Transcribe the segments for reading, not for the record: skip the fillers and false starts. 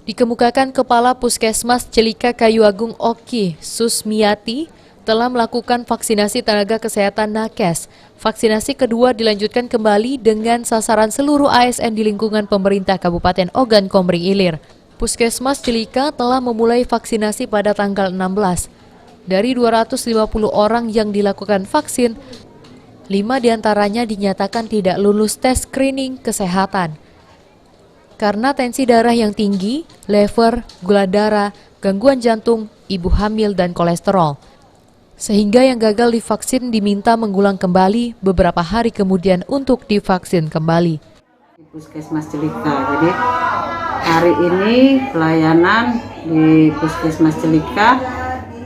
Dikemukakan Kepala Puskesmas Celika Kayu Agung Oki Susmiati telah melakukan vaksinasi tenaga kesehatan nakes. Vaksinasi kedua dilanjutkan kembali dengan sasaran seluruh ASN di lingkungan pemerintah Kabupaten Ogan Komering Ilir. Puskesmas Celika telah memulai vaksinasi pada tanggal 16. Dari 250 orang yang dilakukan vaksin, 5 diantaranya dinyatakan tidak lulus tes screening kesehatan. Karena tensi darah yang tinggi, lever, gula darah, gangguan jantung, ibu hamil, dan kolesterol. Sehingga yang gagal divaksin diminta mengulang kembali beberapa hari kemudian untuk divaksin kembali. Puskesmas Celika, jadi hari ini pelayanan di Puskesmas Celika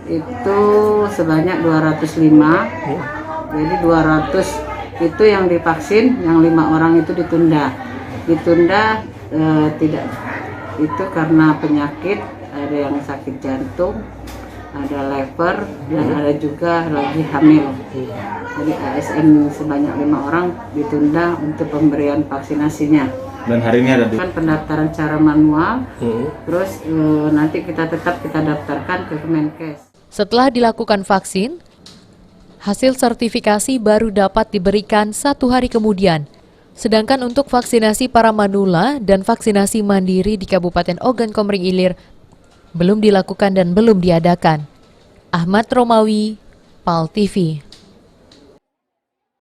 itu sebanyak 205. Jadi 200 itu yang divaksin, yang 5 orang itu ditunda. Tidak itu karena penyakit, ada yang sakit jantung, ada lever, dan ada juga lagi hamil. Jadi ASN sebanyak 5 orang ditunda untuk pemberian vaksinasinya. Dan hari ini ada kan pendaftaran secara manual, terus nanti kita daftarkan ke Kemenkes. Setelah dilakukan vaksin, hasil sertifikasi baru dapat diberikan 1 hari kemudian. Sedangkan untuk vaksinasi para manula dan vaksinasi mandiri di Kabupaten Ogan Komering Ilir belum dilakukan dan belum diadakan. Ahmad Romawi, PAL TV.